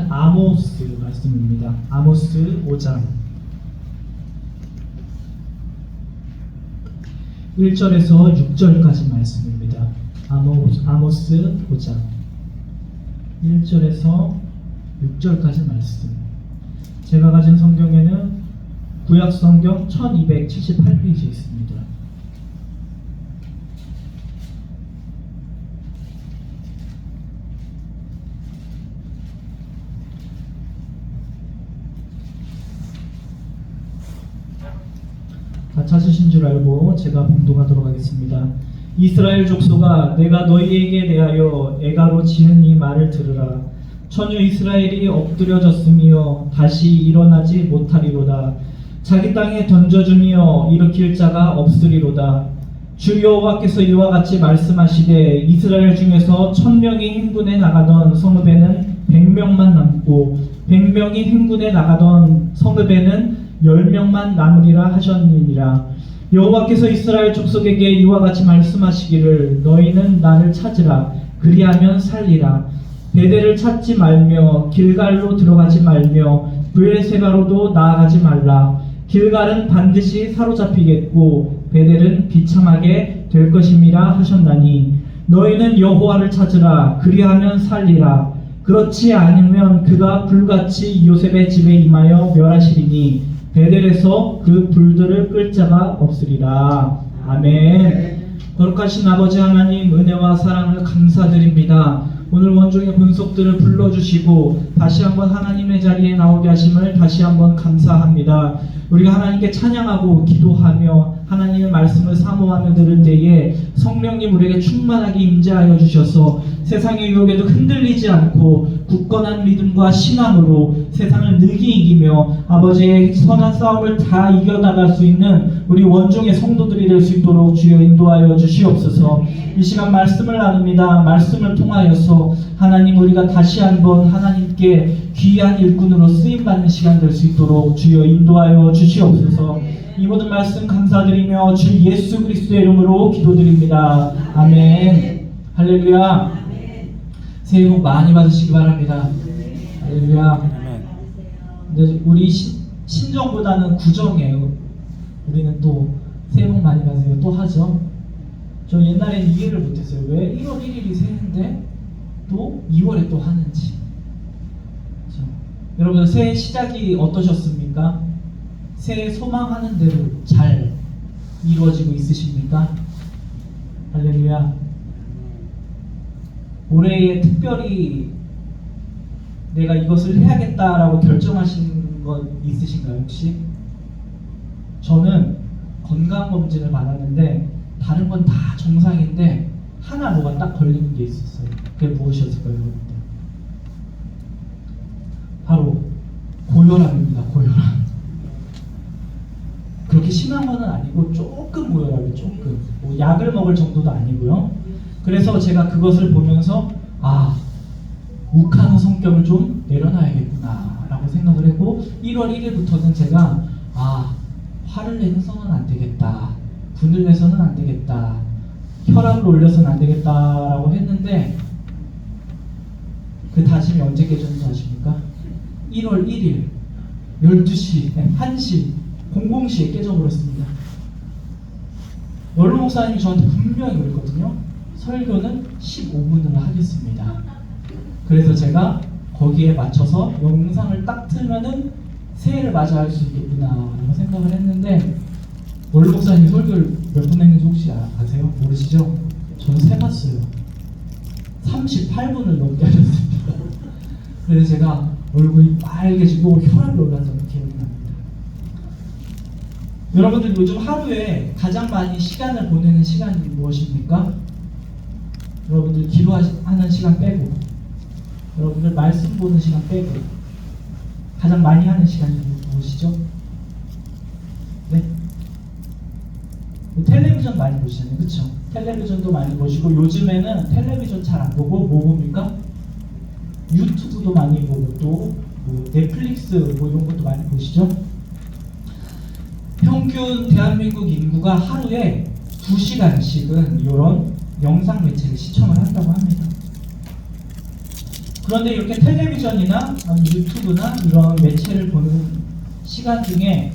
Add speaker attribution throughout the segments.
Speaker 1: 아모스 말씀입니다. 아모스 5장 1절에서 6절까지 말씀입니다. 아모스 5장 1절에서 6절까지 말씀. 제가 가진 성경에는 구약 성경 1278페이지 있습니다. 다 찾으신 줄 알고 제가 봉독하도록 하겠습니다. 이스라엘 족속아, 내가 너희에게 대하여 애가로 지은 이 말을 들으라. 처녀 이스라엘이 엎드려졌으며 다시 일어나지 못하리로다. 자기 땅에 던져주며 일으킬 자가 없으리로다. 주 여호와께서 이와 같이 말씀하시되 이스라엘 중에서 1000명이 행군에 나가던 성읍에는 100명만 남고 100명이 행군에 나가던 성읍에는 10명만 남으리라 하셨느니라. 여호와께서 이스라엘 족속에게 이와 같이 말씀하시기를 너희는 나를 찾으라. 그리하면 살리라. 베델을 찾지 말며 길갈로 들어가지 말며 브엘세바로도 나아가지 말라. 길갈은 반드시 사로잡히겠고 베델은 비참하게 될 것임이라 하셨나니 너희는 여호와를 찾으라. 그리하면 살리라. 그렇지 않으면 그가 불같이 요셉의 집에 임하여 멸하시리니 베델에서 그 불들을 끌 자가 없으리라. 아멘. 거룩하신 아버지 하나님, 은혜와 사랑을 감사드립니다. 오늘 원종의 본속들을 불러주시고 다시 한번 하나님의 자리에 나오게 하심을 다시 한번 감사합니다. 우리가 하나님께 찬양하고 기도하며 하나님의 말씀을 사모하며 들을 때에 성령님 우리에게 충만하게 임재하여 주셔서 세상의 유혹에도 흔들리지 않고 굳건한 믿음과 신앙으로 세상을 능히 이기며 아버지의 선한 싸움을 다 이겨나갈 수 있는 우리 원종의 성도들이 될 수 있도록 주여 인도하여 주시옵소서. 이 시간 말씀을 나눕니다. 말씀을 통하여서 하나님 우리가 다시 한번 하나님께 귀한 일꾼으로 쓰임받는 시간 될 수 있도록 주여 인도하여 주시옵소서. 이 모든 말씀 감사드리며 주 예수 그리스도의 이름으로 기도드립니다. 아멘. 할렐루야. 새해 복 많이 받으시기 바랍니다. 할렐루야. 근데 우리 신정보다는 구정이에요. 우리는 또 새해 복 많이 받으세요. 또 하죠. 저 옛날엔 이해를 못했어요. 왜 1월 1일이 새해인데 또 2월에 또 하는지. 그렇죠? 여러분 새해 시작이 어떠셨습니까? 새해 소망하는 대로 잘 이루어지고 있으십니까? 할렐루야. 올해에 특별히 내가 이것을 해야겠다라고 결정하신 것 있으신가요 혹시? 저는 건강검진을 받았는데 다른 건 다 정상인데 하나 뭐가 딱 걸리는 게 있었어요. 그게 무엇이었을까요? 바로 고혈압입니다. 고혈압. 그렇게 심한 건 아니고 조금 고혈압이 조금 뭐 약을 먹을 정도도 아니고요. 그래서 제가 그것을 보면서 욱하는 성격을 좀 내려놔야겠구나 라고 생각을 했고 1월 1일부터는 제가 화를 내서는 안 되겠다, 분을 내서는 안 되겠다, 혈압을 올려서는 안 되겠다라고 했는데 그 다짐이 언제 깨졌는지 아십니까? 1월 1일 12시, 1시, 00시에 깨져버렸습니다. 원로 목사님이 저한테 분명히 그랬거든요. 설교는 15분을 하겠습니다. 그래서 제가 거기에 맞춰서 영상을 딱 틀면은 새해를 맞이할 수 있겠구나 라고 생각을 했는데 원로 목사님이 설교를 몇 분 했는지 혹시 아세요? 모르시죠? 저는 세봤어요. 38분을 넘게 하셨습니다. 그래서 제가 얼굴이 빨개지고 혈압이 올랐던 기억이 납니다. 여러분들 요즘 하루에 가장 많이 시간을 보내는 시간이 무엇입니까? 여러분들 기도하는 시간 빼고 여러분들 말씀 보는 시간 빼고 가장 많이 하는 시간이 무엇이죠? 네? 텔레비전 많이 보시잖아요. 그쵸? 텔레비전도 많이 보시고 요즘에는 텔레비전 잘 안 보고 뭐 봅니까? 유튜브도 많이 보고 또 뭐 넷플릭스 뭐 이런 것도 많이 보시죠? 평균 대한민국 인구가 하루에 2시간씩은 이런 영상 매체를 시청을 한다고 합니다. 그런데 이렇게 텔레비전이나 아니면 유튜브나 이런 매체를 보는 시간 중에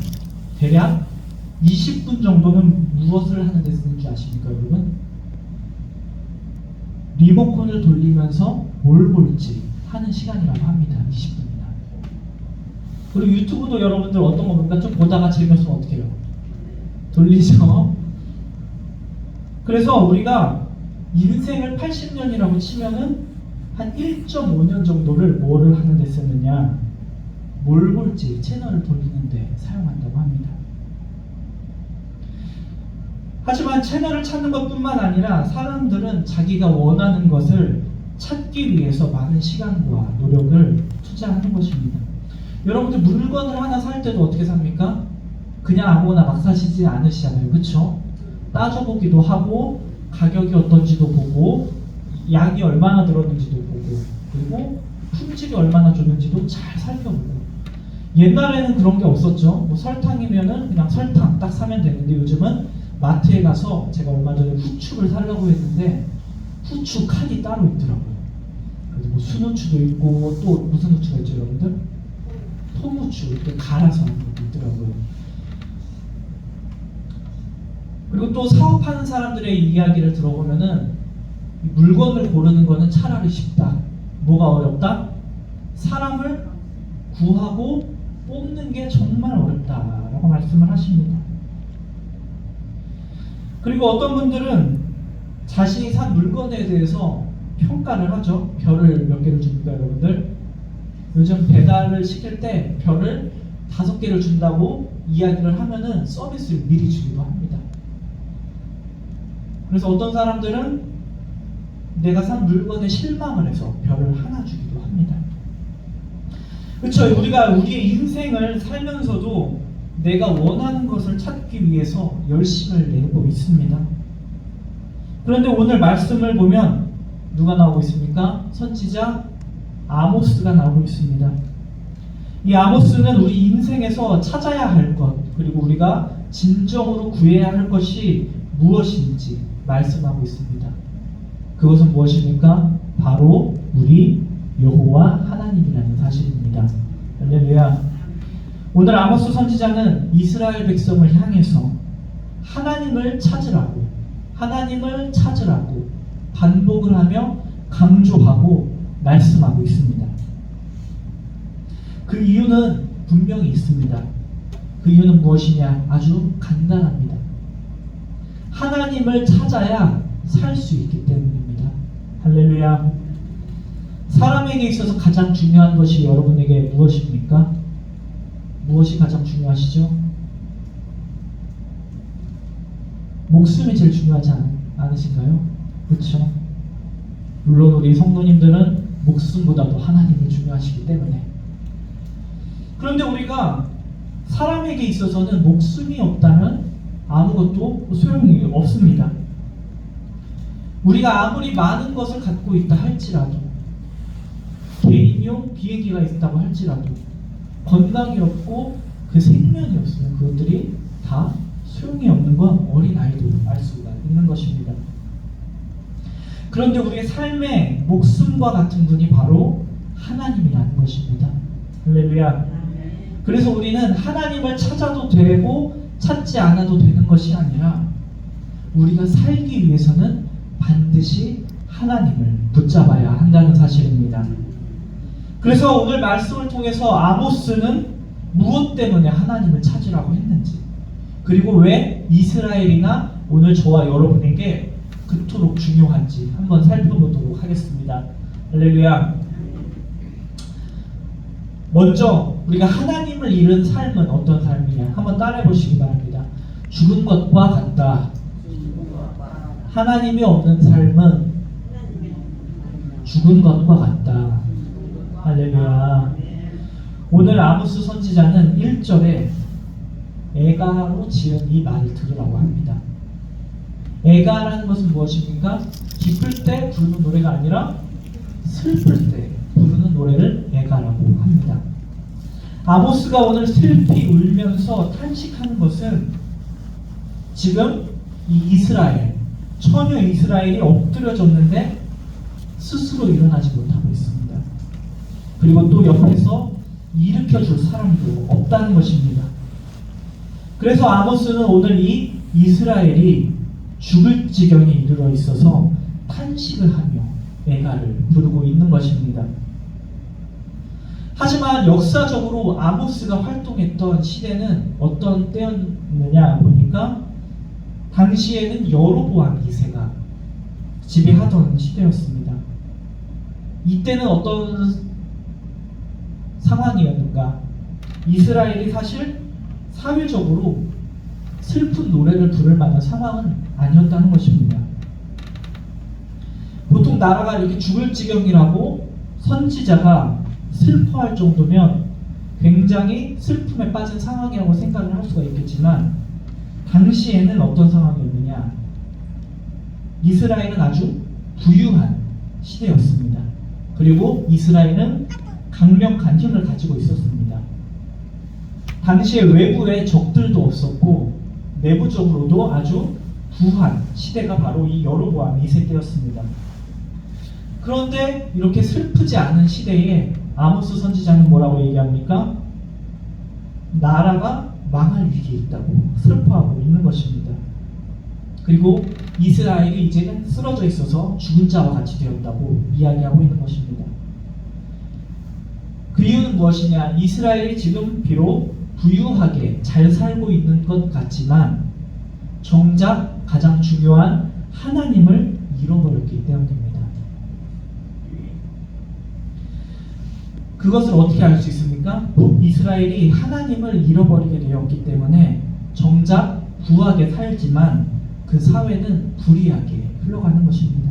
Speaker 1: 대략 20분 정도는 무엇을 하는 데 쓰는 줄 아십니까, 여러분? 리모컨을 돌리면서 뭘 볼지 하는 시간이라고 합니다. 20분이나. 그리고 유튜브도 여러분들 어떤 거 보니까 좀 보다가 재미없으면 어떻게 해요? 돌리죠. 그래서 우리가 인생을 80년이라고 치면은 한 1.5년 정도를 뭐를 하는 데 쓰느냐, 뭘 볼지 채널을 돌리는데 사용한다고 합니다. 하지만 채널을 찾는 것뿐만 아니라 사람들은 자기가 원하는 것을 찾기 위해서 많은 시간과 노력을 투자하는 것입니다. 여러분들 물건을 하나 살 때도 어떻게 삽니까? 그냥 아무거나 막 사시지 않으시잖아요. 그렇죠? 따져보기도 하고 가격이 어떤지도 보고 약이 얼마나 들었는지도 보고 그리고 품질이 얼마나 좋은지도 잘 살펴보고. 옛날에는 그런 게 없었죠. 뭐 설탕이면은 그냥 설탕 딱 사면 되는데 요즘은 마트에 가서 제가 얼마 전에 후추를 사려고 했는데 후추 칸이 따로 있더라고요. 그래서 뭐 순후추도 있고 또 무슨 후추가 있죠, 여러분들? 통후추 이렇게 갈아서 하는 것도 있더라고요. 그리고 또 사업하는 사람들의 이야기를 들어보면은 물건을 고르는 거는 차라리 쉽다. 뭐가 어렵다? 사람을 구하고 뽑는 게 정말 어렵다라고 말씀을 하십니다. 그리고 어떤 분들은 자신이 산 물건에 대해서 평가를 하죠. 별을 몇 개를 줍니까, 여러분들? 요즘 배달을 시킬 때 별을 5개를 준다고 이야기를 하면은 서비스를 미리 주기도 합니다. 그래서 어떤 사람들은 내가 산 물건에 실망을 해서 별을 하나 주기도 합니다. 그렇죠. 우리가 우리의 인생을 살면서도 내가 원하는 것을 찾기 위해서 열심을 내고 있습니다. 그런데 오늘 말씀을 보면 누가 나오고 있습니까? 선지자 아모스가 나오고 있습니다. 이 아모스는 우리 인생에서 찾아야 할 것, 그리고 우리가 진정으로 구해야 할 것이 무엇인지 말씀하고 있습니다. 그것은 무엇입니까? 바로 우리 여호와 하나님이라는 사실입니다. 할렐루야. 오늘 아모스 선지자는 이스라엘 백성을 향해서 하나님을 찾으라고 반복을 하며 강조하고 말씀하고 있습니다. 그 이유는 분명히 있습니다. 그 이유는 무엇이냐? 아주 간단합니다. 하나님을 찾아야 살 수 있기 때문입니다. 할렐루야. 사람에게 있어서 가장 중요한 것이 여러분에게 무엇입니까? 무엇이 가장 중요하시죠? 목숨이 제일 중요하지 않으신가요? 그렇죠? 물론 우리 성도님들은 목숨보다도 하나님이 중요하시기 때문에. 그런데 우리가 사람에게 있어서는 목숨이 없다면 아무것도 소용이 없습니다. 우리가 아무리 많은 것을 갖고 있다 할지라도, 개인용 비행기가 있다고 할지라도, 건강이 없고 그 생명이 없으면 그것들이 다 소용이 없는 건 어린아이도 알 수가 있는 것입니다. 그런데 우리의 삶의 목숨과 같은 분이 바로 하나님이라는 것입니다. 할렐루야. 그래서 우리는 하나님을 찾아도 되고 찾지 않아도 되는 것이 아니라 우리가 살기 위해서는 반드시 하나님을 붙잡아야 한다는 사실입니다. 그래서 오늘 말씀을 통해서 아모스는 무엇 때문에 하나님을 찾으라고 했는지, 그리고 왜 이스라엘이나 오늘 저와 여러분에게 그토록 중요한지 한번 살펴보도록 하겠습니다. 할렐루야. 먼저 우리가 하나님을 잃은 삶은 어떤 삶이냐 한번 따라해 보시기 바랍니다. 죽은 것과 같다. 하나님이 없는 삶은 죽은 것과 같다. 할렐루야. 오늘 아모스 선지자는 1절에 애가로 지은 이 말을 들으라고 합니다. 애가라는 것은 무엇입니까? 기쁠 때 부르는 노래가 아니라 슬플 때 부르는 노래를 애가라고 합니다. 아모스가 오늘 슬피 울면서 탄식하는 것은 지금 이 이스라엘, 처녀 이스라엘이 엎드려졌는데 스스로 일어나지 못하고 있습니다. 그리고 또 옆에서 일으켜줄 사람도 없다는 것입니다. 그래서 아모스는 오늘 이 이스라엘이 죽을 지경에 이르러 있어서 탄식을 하며 애가를 부르고 있는 것입니다. 하지만 역사적으로 아모스가 활동했던 시대는 어떤 때였느냐 보니까 당시에는 여로보암 2세가 지배하던 시대였습니다. 이때는 어떤 상황이었는가? 이스라엘이 사실 사회적으로 슬픈 노래를 부를 만한 상황은 아니었다는 것입니다. 보통 나라가 이렇게 죽을 지경이라고 선지자가 슬퍼할 정도면 굉장히 슬픔에 빠진 상황이라고 생각을 할 수가 있겠지만 당시에는 어떤 상황이었느냐? 이스라엘은 아주 부유한 시대였습니다. 그리고 이스라엘은 강력한 힘을 가지고 있었습니다. 당시에 외부에 적들도 없었고 내부적으로도 아주 부한 시대가 바로 이 여로보암 2세 때였습니다. 그런데 이렇게 슬프지 않은 시대에 아모스 선지자는 뭐라고 얘기합니까? 나라가 망할 위기에 있다고 슬퍼하고 있는 것입니다. 그리고 이스라엘이 이제는 쓰러져 있어서 죽은 자와 같이 되었다고 이야기하고 있는 것입니다. 그 이유는 무엇이냐? 이스라엘이 지금 비록 부유하게 잘 살고 있는 것 같지만 정작 가장 중요한 하나님을 잃어버렸기 때문입니다. 그것을 어떻게 알 수 있습니까? 이스라엘이 하나님을 잃어버리게 되었기 때문에 정작 부하게 살지만 그 사회는 불의하게 흘러가는 것입니다.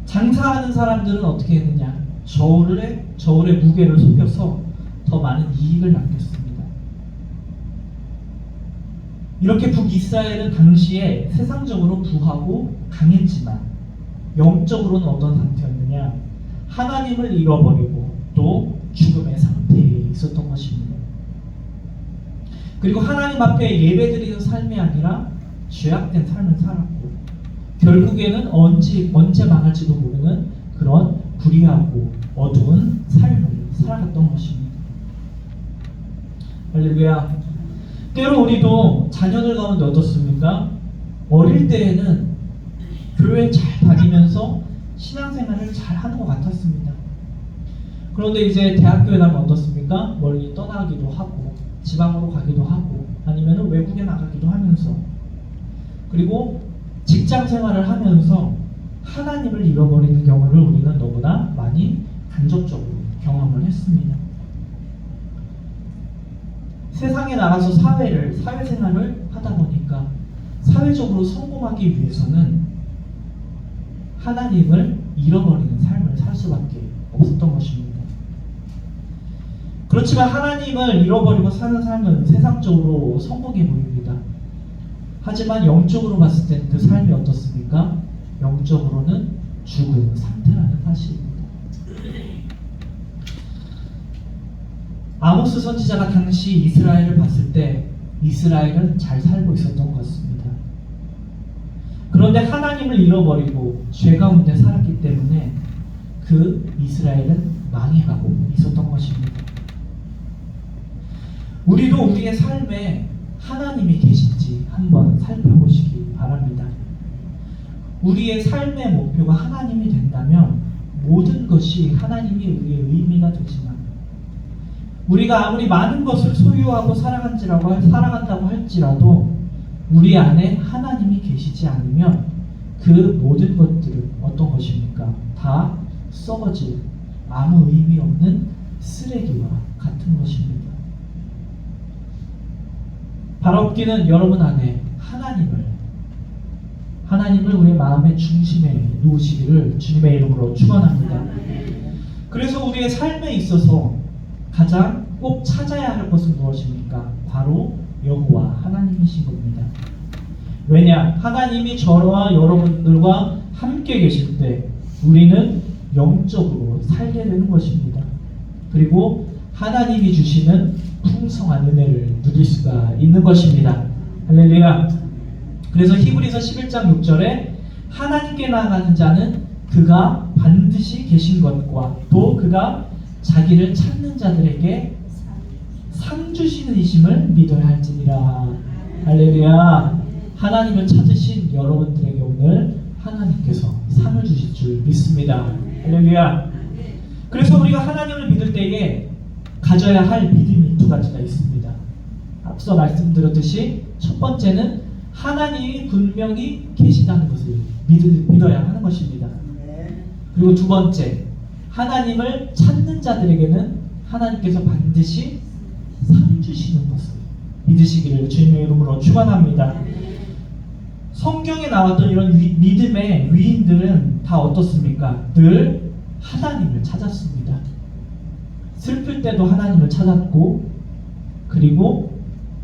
Speaker 1: 장사하는 사람들은 어떻게 했느냐? 저울의 무게를 속여서 더 많은 이익을 남겼습니다. 이렇게 북이스라엘은 당시에 세상적으로 부하고 강했지만 영적으로는 어떤 상태였느냐? 하나님을 잃어버리고 또 죽음의 상태에 있었던 것입니다. 그리고 하나님 앞에 예배드리는 삶이 아니라 죄악된 삶을 살았고 결국에는 언제 망할지도 모르는 그런 불의하고 어두운 삶을 살아갔던 것입니다. 할렐루야. 때로 우리도 자녀들 가운데 어떻습니까? 어릴 때에는 교회 잘 다니면서 신앙생활을 잘 하는 것 같았습니다. 그런데 이제 대학교에 가면 어떻습니까? 멀리 떠나기도 하고 지방으로 가기도 하고 아니면 외국에 나가기도 하면서 그리고 직장 생활을 하면서 하나님을 잃어버리는 경우를 우리는 너무나 많이 간접적으로 경험을 했습니다. 세상에 나가서 사회생활을 하다 보니까 사회적으로 성공하기 위해서는 하나님을 잃어버리는 삶을 살 수밖에 없었던 것입니다. 그렇지만 하나님을 잃어버리고 사는 삶은 세상적으로 성공해 보입니다. 하지만 영적으로 봤을 때 그 삶이 어떻습니까? 영적으로는 죽은 상태라는 사실입니다. 아모스 선지자가 당시 이스라엘을 봤을 때 이스라엘은 잘 살고 있었던 것 같습니다. 그런데 하나님을 잃어버리고 죄 가운데 살았기 때문에 그 이스라엘은 망해가고 있었던 것입니다. 우리도 우리의 삶에 하나님이 계신지 한번 살펴보시기 바랍니다. 우리의 삶의 목표가 하나님이 된다면 모든 것이 하나님이 우리의 의미가 되지만 우리가 아무리 많은 것을 소유하고 살아간다고 할지라도 우리 안에 하나님이 계시지 않으면 그 모든 것들은 어떤 것입니까? 다 썩어질 아무 의미 없는 쓰레기와 같은 것입니다. 바라옵기는 여러분 안에 하나님을 우리의 마음의 중심에 놓으시기를 주님의 이름으로 축원합니다. 그래서 우리의 삶에 있어서 가장 꼭 찾아야 할 것은 무엇입니까? 바로 여호와 하나님이신 겁니다. 왜냐? 하나님이 저와 여러분들과 함께 계실 때 우리는 영적으로 살게 되는 것입니다. 그리고 하나님이 주시는 풍성한 은혜를 누릴 수가 있는 것입니다. 할렐루야. 그래서 히브리서 11장 6절에 하나님께 나아가는 자는 그가 반드시 계신 것과 또 그가 자기를 찾는 자들에게 상 주시는 이심을 믿어야 할지니라. 할렐루야. 하나님을 찾으신 여러분들에게 오늘 하나님께서 상을 주실 줄 믿습니다. 할렐루야. 그래서 우리가 하나님을 믿을 때에 가져야 할 믿음이 두 가지가 있습니다. 앞서 말씀드렸듯이 첫 번째는 하나님이 분명히 계시다는 것을 믿어야 하는 것입니다. 그리고 두 번째, 하나님을 찾는 자들에게는 하나님께서 반드시 상 주시는 것을 믿으시기를 주님의 이름으로 축원합니다. 성경에 나왔던 이런 믿음의 위인들은 다 어떻습니까? 늘 하나님을 찾았습니다. 슬플 때도 하나님을 찾았고, 그리고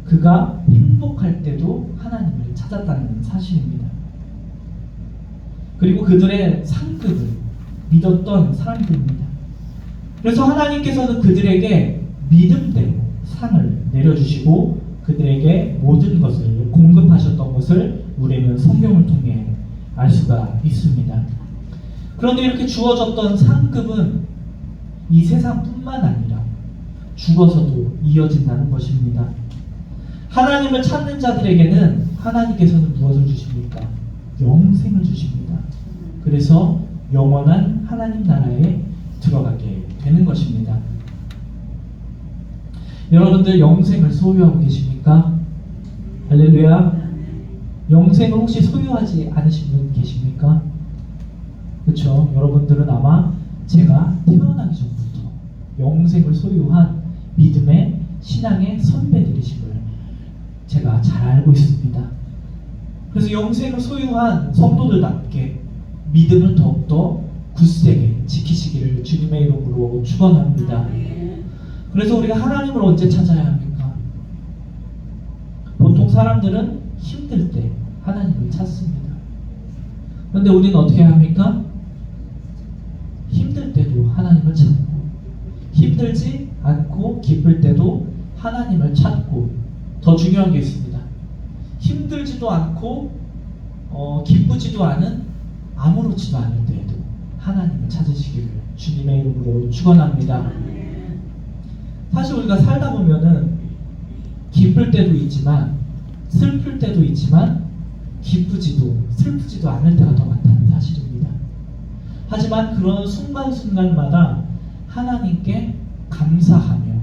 Speaker 1: 그가 행복할 때도 하나님을 찾았다는 사실입니다. 그리고 그들의 상급을 믿었던 사람들입니다. 그래서 하나님께서는 그들에게 믿음대로 상을 내려주시고 그들에게 모든 것을 공급하셨던 것을 우리는 성경을 통해 알 수가 있습니다. 그런데 이렇게 주어졌던 상급은 이 세상뿐만 아니라 죽어서도 이어진다는 것입니다. 하나님을 찾는 자들에게는 하나님께서는 무엇을 주십니까? 영생을 주십니다. 그래서 영원한 하나님 나라에 들어가게 되는 것입니다. 여러분들 영생을 소유하고 계십니까? 할렐루야. 영생을 혹시 소유하지 않으신 분 계십니까? 그렇죠. 여러분들은 아마 제가 태어나기 전부터 영생을 소유한 믿음의 신앙의 선배들이심을 제가 잘 알고 있습니다. 그래서 영생을 소유한 성도들답게 믿음을 더욱더 굳세게 지키시기를 주님의 이름으로 축원합니다. 그래서 우리가 하나님을 언제 찾아야 합니까? 보통 사람들은 힘들 때 하나님을 찾습니다. 그런데 우리는 어떻게 해야 합니까? 힘들 때도 하나님을 찾고, 힘들지 않고 기쁠 때도 하나님을 찾고, 더 중요한 게 있습니다. 힘들지도 않고 기쁘지도 않은 아무렇지도 않을 때에도 하나님을 찾으시기를 주님의 이름으로 축원합니다. 사실 우리가 살다 보면은 기쁠 때도 있지만 슬플 때도 있지만 기쁘지도 슬프지도 않을 때가 더 많다는 사실입니다. 하지만 그런 순간순간마다 하나님께 감사하며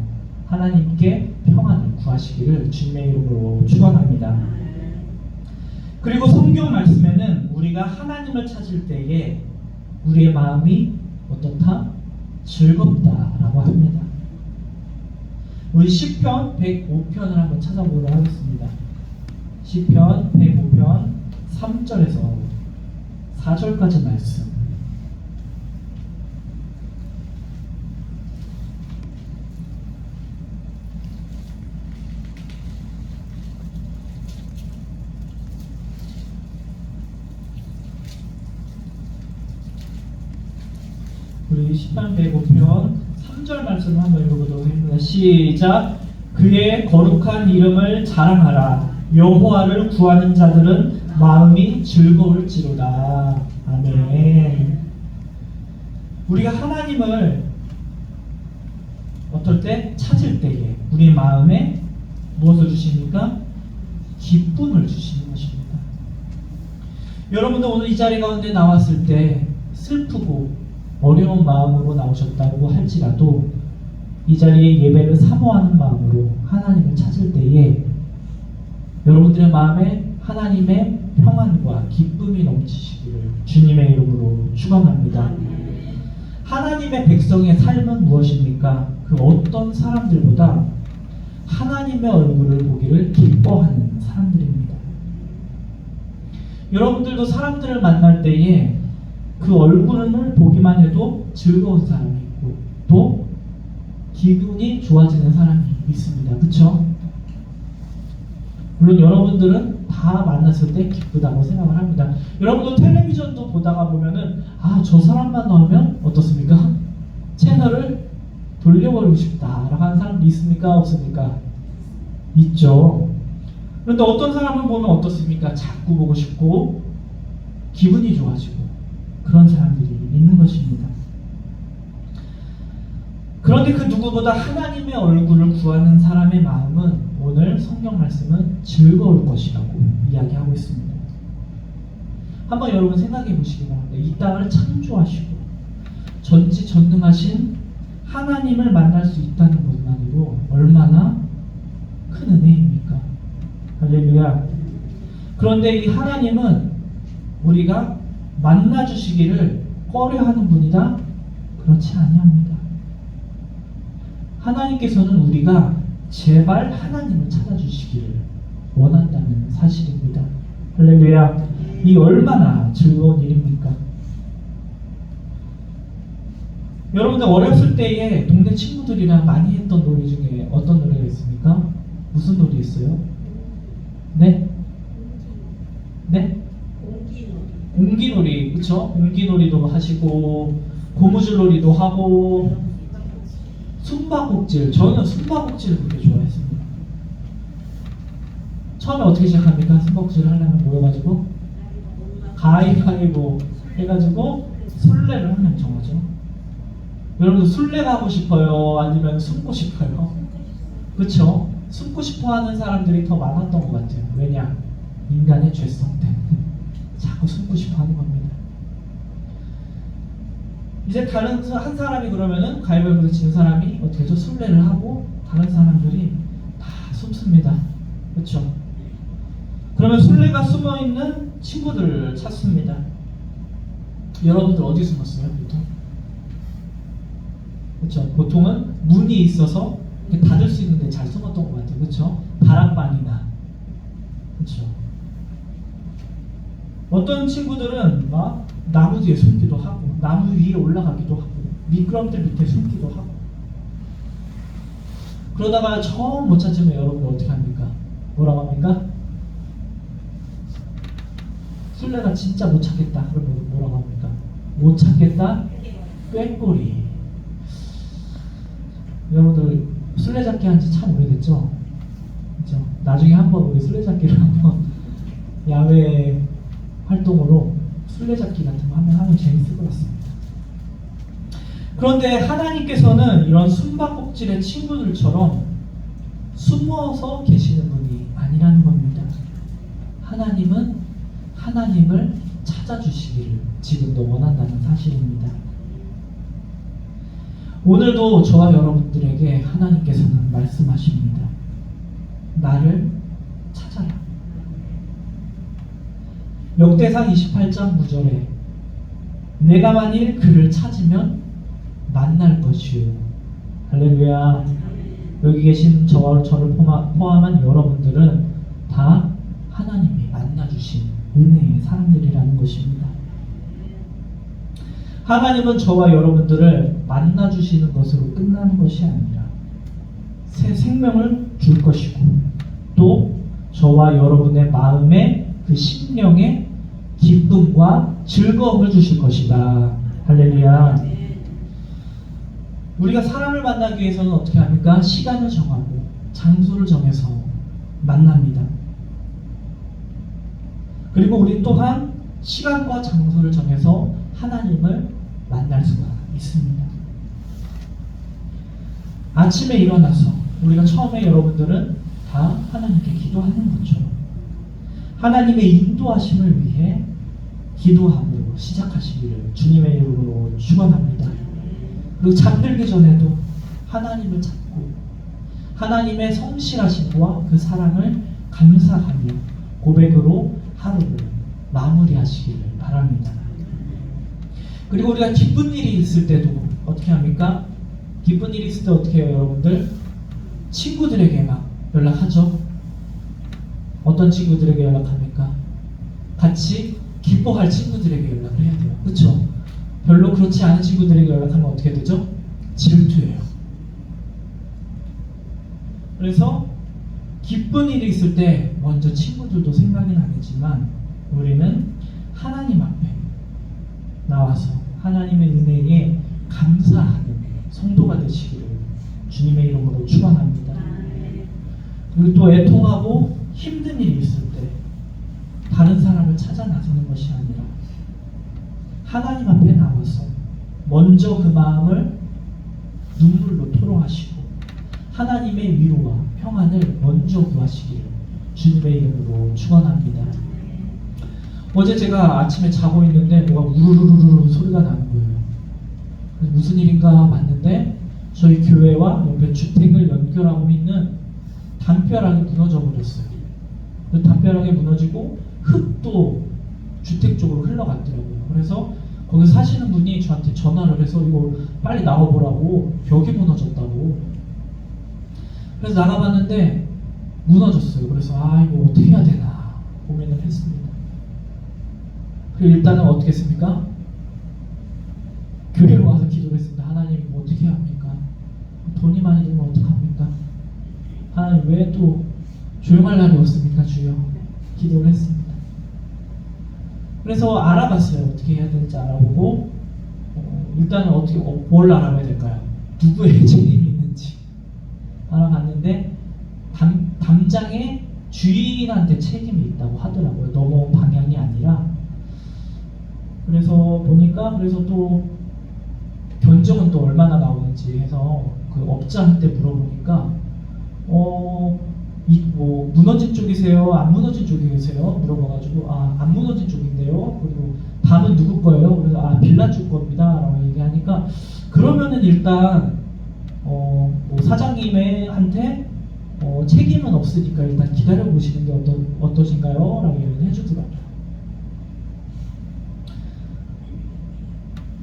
Speaker 1: 하나님께 평안을 구하시기를 주님의 이름으로 축원합니다. 그리고 성경 말씀에는 우리가 하나님을 찾을 때에 우리의 마음이 어떻다? 즐겁다라고 합니다. 우리 시편 105편을 한번 찾아보도록 하겠습니다. 시편 105편 3절에서 4절까지 말씀. 우리 시편 105편 3절 말씀을 한번 읽어보도록 하겠습니다. 시작. 그의 거룩한 이름을 자랑하라. 여호와를 구하는 자들은 마음이 즐거울지로다. 아멘. 우리가 하나님을 어떨 때 찾을 때에 우리 마음에 무엇을 주십니까? 기쁨을 주시는 것입니다. 여러분도 오늘 이 자리 가운데 나왔을 때 슬프고 어려운 마음으로 나오셨다고 할지라도 이 자리에 예배를 사모하는 마음으로 하나님을 찾을 때에 여러분들의 마음에 하나님의 평안과 기쁨이 넘치시기를 주님의 이름으로 축원합니다. 하나님의 백성의 삶은 무엇입니까? 그 어떤 사람들보다 하나님의 얼굴을 보기를 기뻐하는 사람들입니다. 여러분들도 사람들을 만날 때에 그 얼굴을 보기만 해도 즐거운 사람이 있고 또 기분이 좋아지는 사람이 있습니다. 그렇죠? 물론 여러분들은 다 만났을 때 기쁘다고 생각을 합니다. 여러분도 텔레비전도 보다가 보면은 저 사람만 나오면 어떻습니까? 채널을 돌려버리고 싶다라고 하는 사람도 있습니까? 없습니까? 있죠. 그런데 어떤 사람을 보면 어떻습니까? 자꾸 보고 싶고 기분이 좋아지고 그런 사람들이 있는 것입니다. 그런데 그 누구보다 하나님의 얼굴을 구하는 사람의 마음은 오늘 성경 말씀은 즐거울 것이라고 이야기하고 있습니다. 한번 여러분 생각해 보시기 바랍니다. 이 땅을 창조하시고 전지전능하신 하나님을 만날 수 있다는 것만으로 얼마나 큰 은혜입니까? 할렐루야. 그런데 이 하나님은 우리가 만나주시기를 꺼려하는 분이다? 그렇지 아니합니다. 하나님께서는 우리가 제발 하나님을 찾아주시기를 원한다는 사실입니다. 할렐루야. 이 얼마나 즐거운 일입니까? 여러분들 어렸을 때에 동네 친구들이랑 많이 했던 놀이 중에 어떤 놀이가 있습니까? 무슨 놀이 있어요? 네? 네? 공기놀이, 그쵸? 공기놀이도 하시고 고무줄놀이도 하고 숨바꼭질. 저는 숨바꼭질을 그렇게 좋아했습니다. 처음에 어떻게 시작합니까? 숨바꼭질 하려면 모여가지고 가위바위보 해가지고 술래를 한 명 정하죠. 여러분들 술래가 하고 싶어요? 아니면 숨고 싶어요? 그쵸? 숨고 싶어 하는 사람들이 더 많았던 것 같아요. 왜냐? 인간의 죄성 때문에 자꾸 숨고 싶어 하는 겁니다. 이제 다른 한 사람이 그러면은 가위바위보에서 진 사람이 어떻게 해서 술래를 하고 다른 사람들이 다 숨습니다. 그렇죠? 그러면 술래가 숨어있는 친구들을 찾습니다. 여러분들 어디 숨었어요? 보통? 그렇죠? 보통은 문이 있어서 닫을 수 있는데 잘 숨었던 것 같아요. 그렇죠? 다락방이나. 그렇죠? 어떤 친구들은 막 나무 뒤에 숨기도 하고 나무 위에 올라가기도 하고 미끄럼틀 밑에 숨기도 하고 그러다가 정 못 찾으면 여러분 어떻게 합니까? 뭐라고 합니까? 술래가 진짜 못 찾겠다 그러면 뭐라고 합니까? 못 찾겠다? 꾀꼬리. 여러분들 술래잡기 한지 참 오래됐죠? 그렇죠? 나중에 한번 우리 술래잡기를 한번 야외 활동으로 술래잡기 같은 거 하면 재밌을 것 같습니다. 그런데 하나님께서는 이런 숨바꼭질의 친구들처럼 숨어서 계시는 분이 아니라는 겁니다. 하나님은 하나님을 찾아주시기를 지금도 원한다는 사실입니다. 오늘도 저와 여러분들에게 하나님께서는 말씀하십니다. 나를 찾아라. 역대상 28장 9절에 내가 만일 그를 찾으면 만날 것이요. 할렐루야. 여기 계신 저와 저를 포함한 여러분들은 다 하나님이 만나주신 은혜의 사람들이라는 것입니다. 하나님은 저와 여러분들을 만나주시는 것으로 끝나는 것이 아니라 새 생명을 줄 것이고 또 저와 여러분의 마음에 그 심령에 기쁨과 즐거움을 주실 것이다. 할렐루야. 우리가 사람을 만나기 위해서는 어떻게 합니까? 시간을 정하고 장소를 정해서 만납니다. 그리고 우리 또한 시간과 장소를 정해서 하나님을 만날 수가 있습니다. 아침에 일어나서 우리가 처음에 여러분들은 다 하나님께 기도하는 것처럼 하나님의 인도하심을 위해 기도하고 시작하시기를 주님의 이름으로 축원합니다. 그리고 잠들기 전에도 하나님을 찾고 하나님의 성실하심과 그 사랑을 감사하며 고백으로 하루를 마무리하시기를 바랍니다. 그리고 우리가 기쁜 일이 있을 때도 어떻게 합니까? 기쁜 일이 있을 때 어떻게 해요, 여러분들? 친구들에게 막 연락하죠. 어떤 친구들에게 연락합니까? 같이 기뻐할 친구들에게 연락을 해야 돼요. 그렇죠? 별로 그렇지 않은 친구들에게 연락하면 어떻게 되죠? 질투예요. 그래서 기쁜 일이 있을 때 먼저 친구들도 생각이 나겠지만 우리는 하나님 앞에 나와서 하나님의 은혜에 감사하는 성도가 되시기를 주님의 이름으로 축원합니다. 그리고 또 애통하고 힘든 일이 있을 때 다른 사람을 찾아 나서는 것이 아니라 하나님 앞에 나와서 먼저 그 마음을 눈물로 토로하시고 하나님의 위로와 평안을 먼저 구하시기를 주님의 이름으로 축원합니다. 어제 제가 아침에 자고 있는데 뭐가 우르르르르 소리가 나는 거예요. 그래서 무슨 일인가 봤는데 저희 교회와 옆에 주택을 연결하고 있는 담벼락이 무너져 버렸어요. 그 담벼락이 무너지고 흙도 주택 쪽으로 흘러갔더라고요. 그래서 거기 사시는 분이 저한테 전화를 해서 이거 빨리 나와보라고, 벽이 무너졌다고. 그래서 나가봤는데 무너졌어요. 그래서 이거 어떻게 해야 되나 고민을 했습니다. 그리고 일단은 어떻게 했습니까? 교회로 와서 기도를 했습니다. 하나님 어떻게 해야 합니까? 돈이 많이 들면 어떡합니까? 하나님 왜 또 조용할 날이 없습니까? 주여. 기도를 했습니다. 그래서 알아봤어요. 어떻게 해야 될지 알아보고 일단은 어떻게 뭘 알아봐야 될까요? 누구의 책임이 있는지 알아봤는데 담장의 주인한테 책임이 있다고 하더라고요. 넘어온 방향이 아니라. 그래서 보니까 또 견적은 또 얼마나 나오는지 해서 그 업자한테 물어보니까 뭐 무너진 쪽이세요? 안 무너진 쪽이세요? 물어봐가지고 안 무너진 쪽인데요. 그리고 담은 누구 거예요? 그래서 빌라 쪽 겁니다. 라고 얘기하니까 그러면은 일단 뭐 사장님의 한테 책임은 없으니까 일단 기다려 보시는 게 어떠신가요? 라고 얘기를 해주더라고요.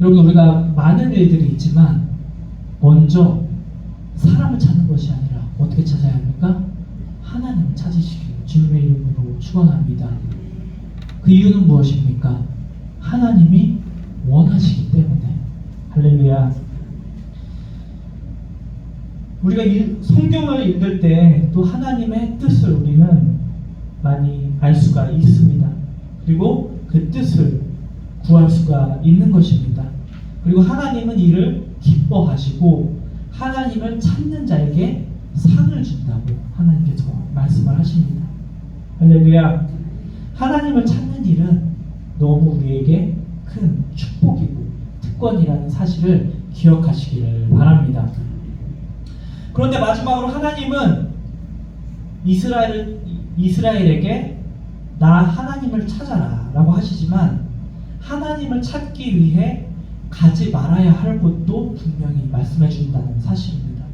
Speaker 1: 여러분 우리가 많은 일들이 있지만 먼저 사람을 찾는 것이 아니라 어떻게 찾아야 합니까? 하나님을 찾으시기를 주님의 이름으로 축원합니다. 그 이유는 무엇입니까? 하나님이 원하시기 때문에. 할렐루야. 우리가 성경을 읽을 때 또 하나님의 뜻을 우리는 많이 알 수가 있습니다. 그리고 그 뜻을 구할 수가 있는 것입니다. 그리고 하나님은 이를 기뻐하시고 하나님을 찾는 자에게 상을 준다고 하나님께서 말씀을 하십니다. 할렐루야. 하나님을 찾는 일은 너무 우리에게 큰 축복이고 특권이라는 사실을 기억하시기를 바랍니다. 그런데 마지막으로 하나님은 이스라엘에게 나 하나님을 찾아라 라고 하시지만 하나님을 찾기 위해 가지 말아야 할 곳도 분명히 말씀해 주신다는 사실입니다.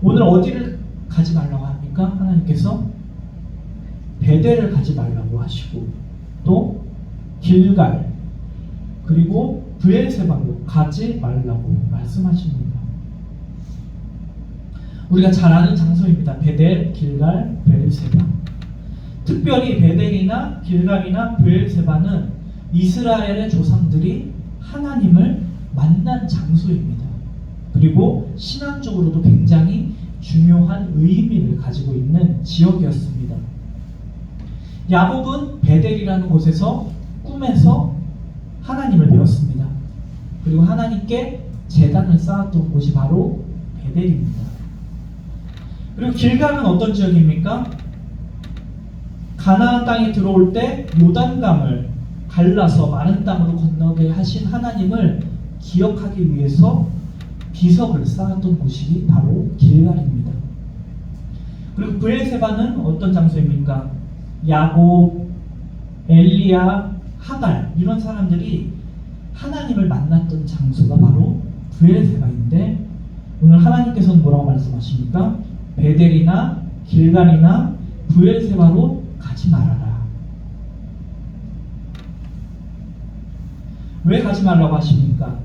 Speaker 1: 오늘 어디를 가지 말라고 합니까? 하나님께서 베델을 가지 말라고 하시고 또 길갈 그리고 브엘세바로 가지 말라고 말씀하십니다. 우리가 잘 아는 장소입니다. 베델, 길갈, 브엘세바. 특별히 베델이나 길갈이나 브엘세바는 이스라엘의 조상들이 하나님을 만난 장소입니다. 그리고 신앙적으로도 굉장히 중요한 의미를 가지고 있는 지역이었습니다. 야곱은 베델이라는 곳에서 꿈에서 하나님을 배웠습니다. 그리고 하나님께 제단을 쌓았던 곳이 바로 베델입니다. 그리고 길갈은 어떤 지역입니까? 가나안 땅에 들어올 때 요단강을 갈라서 마른 땅으로 건너게 하신 하나님을 기억하기 위해서 비석을 쌓았던 곳이 바로 길갈입니다. 그리고 브엘세바는 어떤 장소입니까? 야곱, 엘리야, 하갈 이런 사람들이 하나님을 만났던 장소가 바로 브엘세바인데 오늘 하나님께서는 뭐라고 말씀하십니까? 베델이나 길갈이나 브엘세바로 가지 말아라. 왜 가지 말라고 하십니까?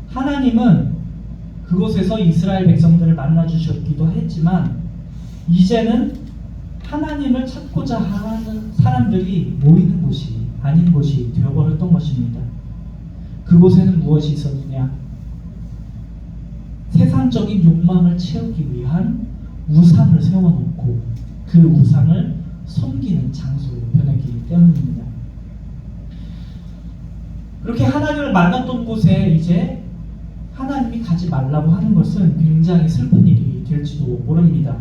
Speaker 1: 하나님은 그곳에서 이스라엘 백성들을 만나 주셨기도 했지만 이제는 하나님을 찾고자 하는 사람들이 모이는 곳이 아닌 곳이 되어버렸던 것입니다. 그곳에는 무엇이 있었느냐? 세상적인 욕망을 채우기 위한 우상을 세워놓고 그 우상을 섬기는 장소로 변했기 때문입니다. 그렇게 하나님을 만났던 곳에 이제 하나님이 가지 말라고 하는 것은 굉장히 슬픈 일이 될지도 모릅니다.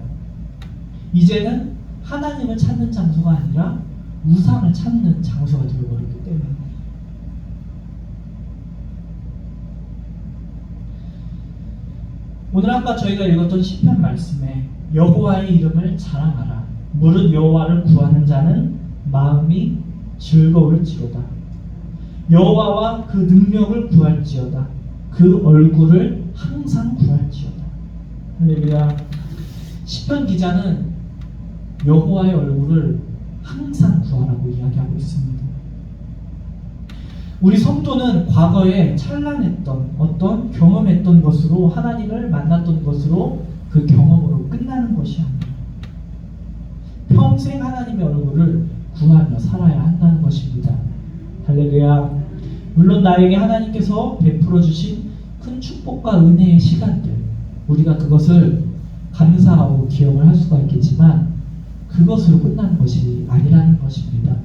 Speaker 1: 이제는 하나님을 찾는 장소가 아니라 우상을 찾는 장소가 되어버렸기 때문에 오늘 아까 저희가 읽었던 시편 말씀에 여호와의 이름을 자랑하라. 무릇 여호와를 구하는 자는 마음이 즐거울지로다. 여호와와 그 능력을 구할지어다. 그 얼굴을 항상 구할지어다. 할렐루야. 시편 기자는 여호와의 얼굴을 항상 구하라고 이야기하고 있습니다. 우리 성도는 과거에 찬란했던 어떤 경험했던 것으로 하나님을 만났던 것으로 그 경험으로 끝나는 것이 아니라 평생 하나님의 얼굴을 구하며 살아야 한다는 것입니다. 할렐루야. 물론 나에게 하나님께서 베풀어 주신 큰 축복과 은혜의 시간들, 우리가 그것을 감사하고 기억을 할 수가 있겠지만 그것으로 끝나는 것이 아니라는 것입니다.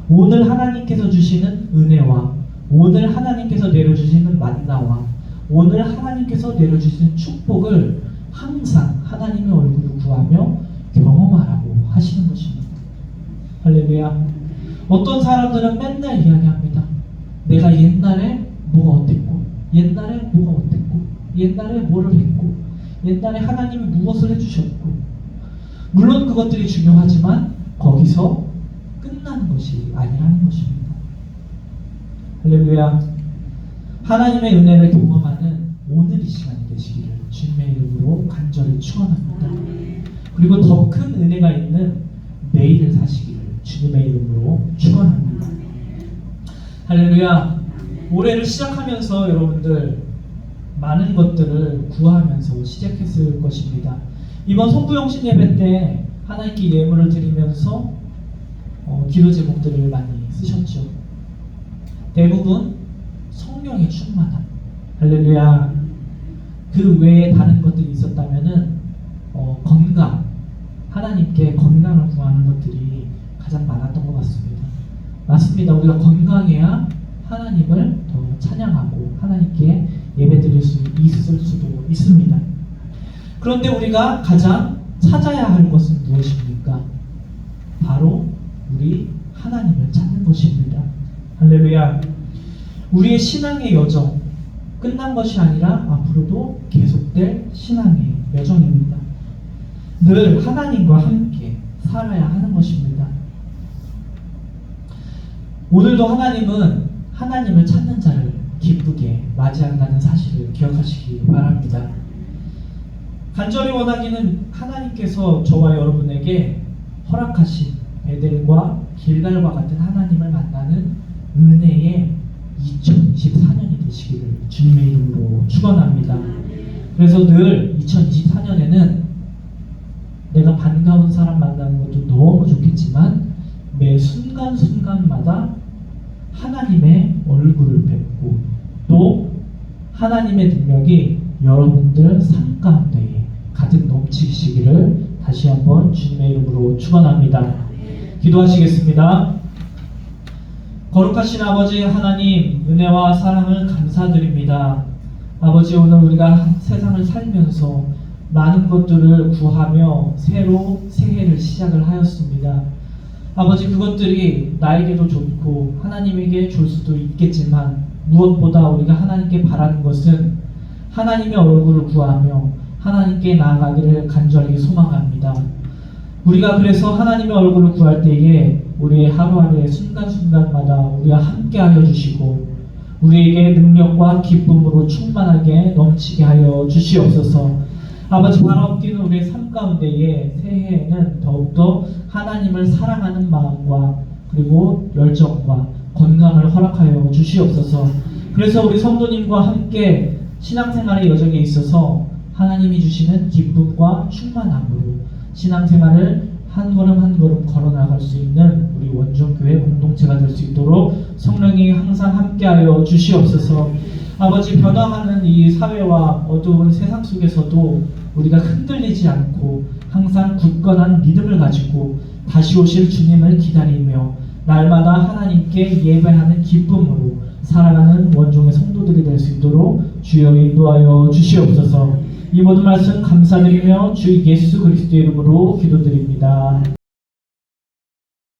Speaker 1: 오늘 하나님께서 주시는 은혜와 오늘 하나님께서 내려주시는 만나와 오늘 하나님께서 내려주시는 축복을 항상 하나님의 얼굴을 구하며 경험하라고 하시는 것입니다. 할렐루야. 어떤 사람들은 맨날 이야기합니다. 내가 옛날에 뭐가 어땠고, 옛날에 뭐가 어땠고, 옛날에 뭐를 했고, 옛날에 하나님이 무엇을 해주셨고, 물론 그것들이 중요하지만 거기서 끝나는 것이 아니라는 것입니다. 할렐루야. 하나님의 은혜를 경험하는 오늘 이 시간이 되시기를 주님의 이름으로 간절히 축원합니다. 그리고 더 큰 은혜가 있는 내일을 사시기를 주님의 이름으로 축원합니다. 할렐루야. 올해를 시작하면서 여러분들 많은 것들을 구하면서 시작했을 것입니다. 이번 성부영신 예배 때 하나님께 예물을 드리면서 기도 제목들을 많이 쓰셨죠. 대부분 성령의 충만함. 할렐루야. 그 외에 다른 것들이 있었다면은 건강, 하나님께 건강을 구하는 것들이 가장 많았던 것 같습니다. 맞습니다. 우리가 건강해야 하나님을 더 찬양하고 하나님께 예배드릴 수 있을 수도 있습니다. 그런데 우리가 가장 찾아야 할 것은 무엇입니까? 바로 우리 하나님을 찾는 것입니다. 할렐루야. 우리의 신앙의 여정 끝난 것이 아니라 앞으로도 계속될 신앙의 여정입니다. 늘 하나님과 함께 살아야 하는 것입니다. 오늘도 하나님은 하나님을 찾는 자를 기쁘게 맞이한다는 사실을 기억하시기 바랍니다. 간절히 원하기는 하나님께서 저와 여러분에게 허락하신 베델과 길갈과 같은 하나님을 만나는 은혜의 2024년이 되시기를 주님의 이름으로 축원합니다. 그래서 늘 2024년에는 내가 반가운 사람 만나는 것도 너무 좋겠지만 매 순간순간마다 하나님의 얼굴을 뵙고 또 하나님의 능력이 여러분들 삶 가운데에 가득 넘치시기를 다시 한번 주님의 이름으로 축원합니다. 기도하시겠습니다. 거룩하신 아버지 하나님, 은혜와 사랑을 감사드립니다. 아버지, 오늘 우리가 세상을 살면서 많은 것들을 구하며 새로 새해를 시작을 하였습니다. 아버지, 그것들이 나에게도 좋고 하나님에게 줄 수도 있겠지만 무엇보다 우리가 하나님께 바라는 것은 하나님의 얼굴을 구하며 하나님께 나아가기를 간절히 소망합니다. 우리가 그래서 하나님의 얼굴을 구할 때에 우리의 하루하루의 순간순간마다 우리와 함께하여 주시고 우리에게 능력과 기쁨으로 충만하게 넘치게 하여 주시옵소서. 아버지, 바라옵기는 우리의 삶 가운데에 새해에는 더욱더 하나님을 사랑하는 마음과 그리고 열정과 건강을 허락하여 주시옵소서. 그래서 우리 성도님과 함께 신앙생활의 여정에 있어서 하나님이 주시는 기쁨과 충만함으로 신앙생활을 한 걸음 한 걸음 걸어나갈 수 있는 우리 원정교회 공동체가 될 수 있도록 성령이 항상 함께하여 주시옵소서. 아버지, 변화하는 이 사회와 어두운 세상 속에서도 우리가 흔들리지 않고 항상 굳건한 믿음을 가지고 다시 오실 주님을 기다리며 날마다 하나님께 예배하는 기쁨으로 살아가는 원종의 성도들이 될 수 있도록 주여 인도하여 주시옵소서. 이 모든 말씀 감사드리며 주 예수 그리스도의 이름으로 기도드립니다.